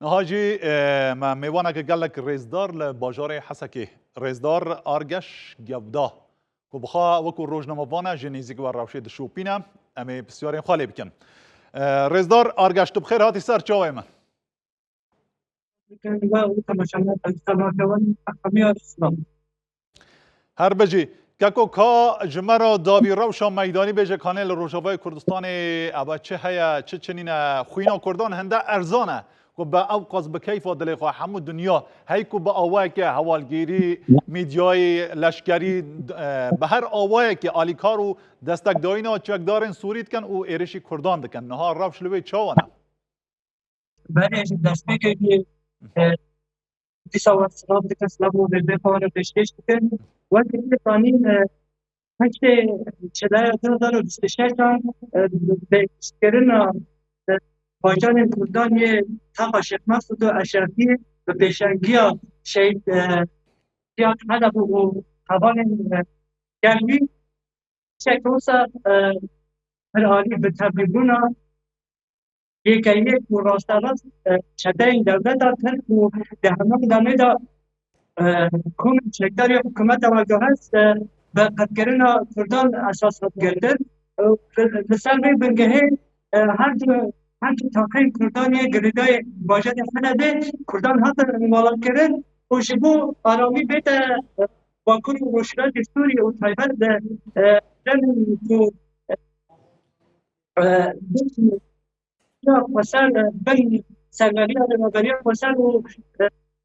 هاجی ما میوانه که گلک ریزدار لباجار حسکی ریزدار آرگش گودا که بخوا وکو روزنامه‌وانه جنیزیک و روشید شوپینه امی بسیاری خالی بکن ریزدار آرگش تو بخیر هاتی سر چاوی من هر بجی کاکو کا جمرا داوی روشا میدانی بیجه کانال روجاوای کردستان ابا چه هيا چه چنین خوینا کردان هنده ارزانه و با اوقاز به کیف دل خو همو دنیا هی کو با آوای که حوالگیری میدیای لشکری به هر آوای که آلیکارو دستک داینا چک دارن سورید کن او ایرشی کردان دکن نها روش لوی چاونه بله دسته که دیسا و سلام دکن سلام و به پاره پیشکش دکن وقتی که تانی هشت چلای دار و دستشکان به کردن پایان کردان یه تاق شیخ مسعود اشرفی به پیشنگی شهید زیاد حلب و توان گرمی شکروسا هر حالی به تبلیغونا یک راستاواز شده این دولت ترک و در همان دامه دا کون شکداری حکومت دوالگاه هست به قدگرین کردان اساس گرده لسر می بنگهه هر دو تاقین کردان یک گریدای باجد خنده کردان حتی موالات کرد و شبو آرامی بیت باکور و روشنات سوری و تایبت جن تو وسال بين سلمانية المغربية وسال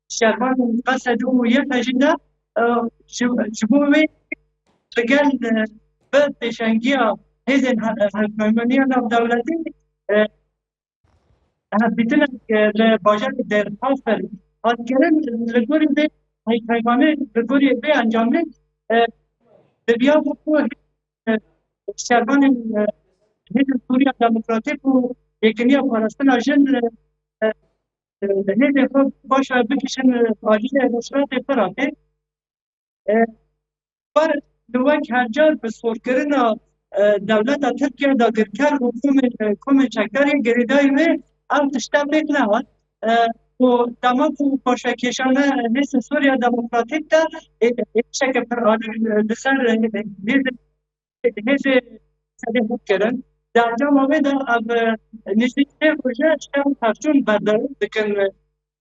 شرمان قصد ويفجنا شبوي رجال بتشنجيا هذين هالمانية الدولتين بيتنا لباجر در حافل هالكلام لجوري بي هاي كيفانه لجوري بي انجامه بيا بقوة شرمان هذين سوريا ديمقراطيك و یکنی افغانستان آجن هیچ خود باشه بکشن عالیه نشرات فراته بر دوک هر جار به سور کردن دولت ترکیه داگرکر و کوم چکری گریدای می ام تشتا بیت نهاد و دماغ و باشه کشانه نیست سوریا دموکراتیک تا شکل پر عالی لسر هیچ سده بود کردن در جامعه دا اب نزدیک پروژه شتم ترجون بدل دکن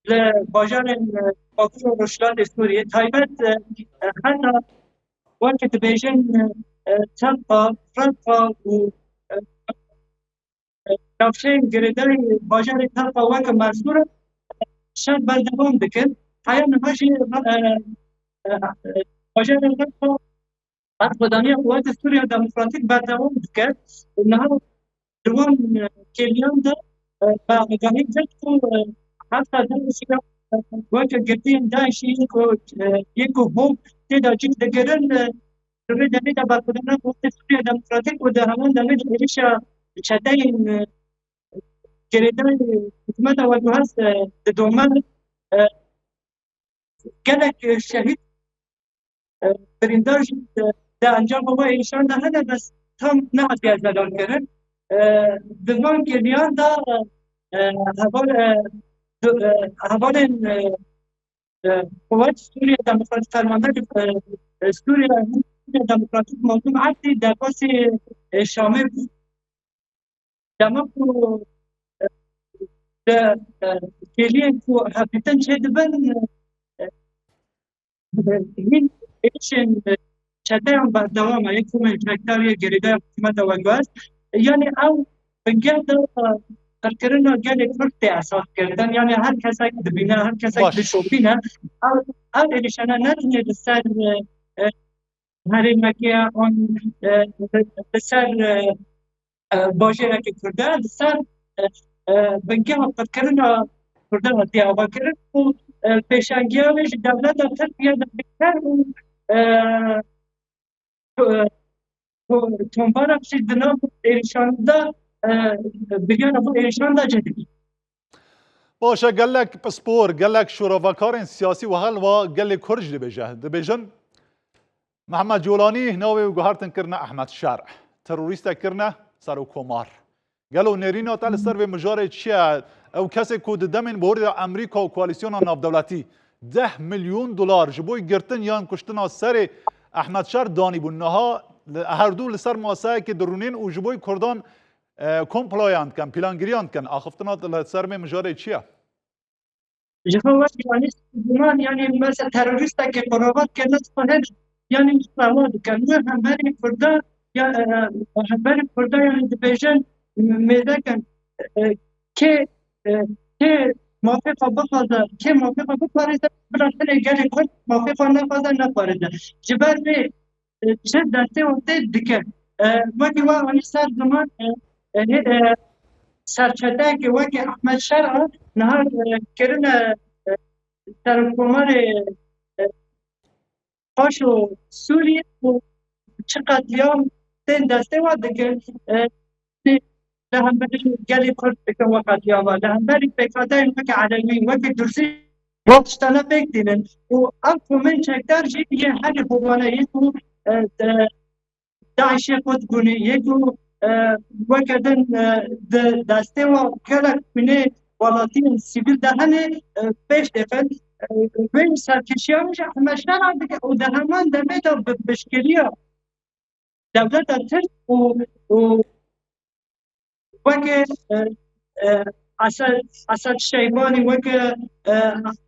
لباجار باکو و رشلات سوریه تایبت حتی وقت بیجن تلقا فرقا و نفشه گریدای باجار تلقا وقت مرسور شد بردوام دکن حیان نماشی باجار تلقا خدانی قوات سوریا دموکراتیک بردوام دکن انها دوام کلیان دا با نگاهی جد کو حتی دانشگاه وقت گردیم داشتی یکو هم تدا جد دگرن روی دنی دا بردن قوات سوریا دموکراتیک و در همان دنی دا ایش چدین گریدن حکومت اولو هست دومن گلک شهید برینداج دا انجام هوا ایشان دا هنه بس tam ne yapıyor zaten Dızman geliyor da havanın kuvvet Suriye Demokratik Fermanları Suriye Demokratik Mevzum Adli Derpası Şamil Demek bu geliyor bu hafiften şeydi ben این ایشن چته هم بر دوام یک کوم ترکتاری گریده حکومت اولگاز یعنی او بنگه دا قرکرنا گل کرد اساس کردن یعنی هر کسی که ببینه هر کسی که بشوفینه او ایشانه نتونه بسر هر مکه آن بسر باجره که کرده بسر بنگه هم قرکرنا کرده هستی آبا کرد و پیشنگی همیش دولت ترکیه بکر و تنبارا بسید دنام ایشان دا بگیان ابو ایشان دا جدید باشه گلک پسپور گلک شوراوکارن سیاسی و حل و گلک کرج دبیجن محمد جولانی ناوی و گوهرتن کرنا احمد شارع تروریست کرنا سر و کمار گلو نرینا تل سر و مجار چیه او کسی که دمین بورد امریکا و کوالیسیون ناف دولتی 10 میلیون دلار جبوی گرتن یان کشتنا سر احمد شار دانی بونها هر دو لسر ماسه که درونین و جبوی کردان کمپلایاند کن پلانگریاند کن آخفتنا لسر می مجار چیه جهوا يعني زمان يعني مثلا تروریست که قرابات که نصفه يعني سواد کنه همبری فردا یا همبری فردا يعني دبیجن میده کن که که موافقه بخواد که موافقه بخواد برای اگر کل موافقه نخواد جبر به چه دسته و دکه وقتی وانی سر زمان سرچته که وقتی احمد شرع نهار کرن ترکمار قاش و سوریه و چه قتلیام تین دسته و دیگه لهمبری گلی کرد بکن و قتلیام لهمبری پیکاته این وقت عربی وقت درسی وقتشتانه پیک دیدن و اب کومن چکتر جید یه حل خوبانه یکو داعش خود گونه یکو وکدن دسته و کلک کنه ولاتین سیویل دهنه پیش دفن وین سرکشیانش همشتر هم دیگه و در همان دمه دا بشکلی دولت ترک و وکه اسد شیبانی وکه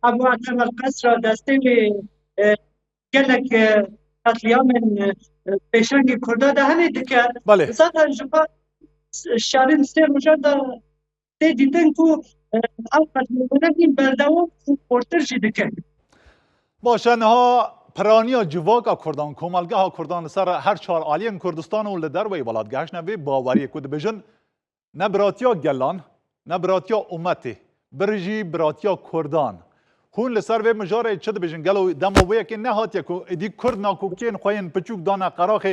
ابو عطم القصر دسته گلک قتلیام پیشنگ کرده دهنه دیگه بله زادن جبا شارین سه روزه دا دیدن که آفت می‌کنیم برداوم پورتر جدی کرد. باشه نها پرانیا جواکا کردان کومالگاه ها کردان سر هر چهار آلیان کردستان و لدر و بلادگاهش نبی باوری کد بجن نبراتیا گلان نبراتیا امتی برجی براتیا کردان هون لسر و مجاره چد بجن گلو دمو ویا که نهاتیا کو ادی کرد ناکوکین خوین پچوک دانا قراخ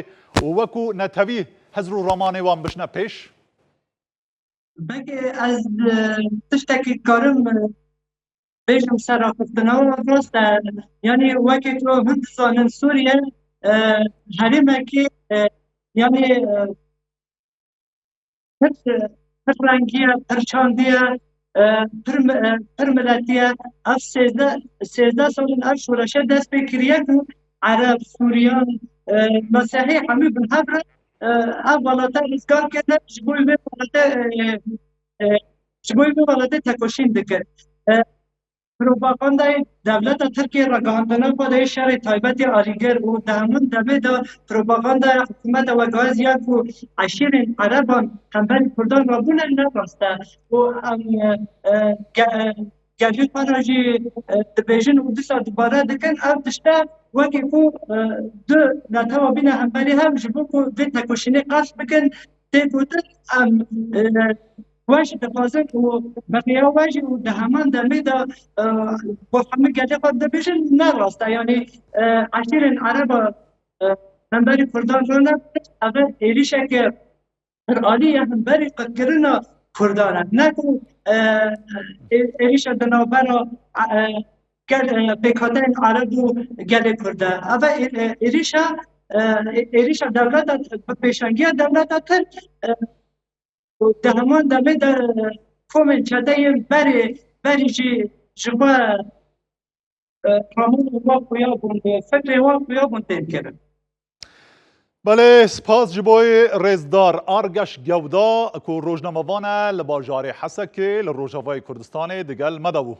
و وکو نتوی حزر رمانه وان بشنا پیش بگه از تشتکی کارم بیشم سرافتنا و راست یعنی وقتی تو هندستان سوریه حریمه که یعنی هر رنگیه هر چاندیه هر ملتیه اف سیزده سالن اف شورشه دست بکریه که عرب سوریان مسیحی همه بالحبر اف ولده ازگار کرده جبوی به ولده تکوشین دکر پروپاگاندای دولت ترکیه رگاندنه پده شهر تایبت آریگر و دهمون دمه دا پروپاگاندای حکومت و گازیات و عشیر عربان همبری کردان را بونه نراسته و گلی پاراجی دبیجن و دوسا دوباره دکن اب دشته وکی کو دو نتاوا بین همبری هم جبو کو دی تکوشینی قصد بکن دی بودن واش تفاصيل وبقيه واجي ودهمان دميدا وفهم قاعد يقعد دبيشن نراستا يعني عشير عرب من بري كردان رونا اگر إليشك الآلية من بري قد كرنا كردانا نكو إليش دنابنا قال بكاتين عرب قال كردا أبا إليشا دولة بيشانجيا دولة تر دهمان دمه در کومن چده بری جوا رامون و خویا بونده فکر و خویا بونده کرد. بله سپاس جبوی رزدار آرگش گودا کو روزنامه‌وان لباجار حسک لروجاوای کردستان دگل مداو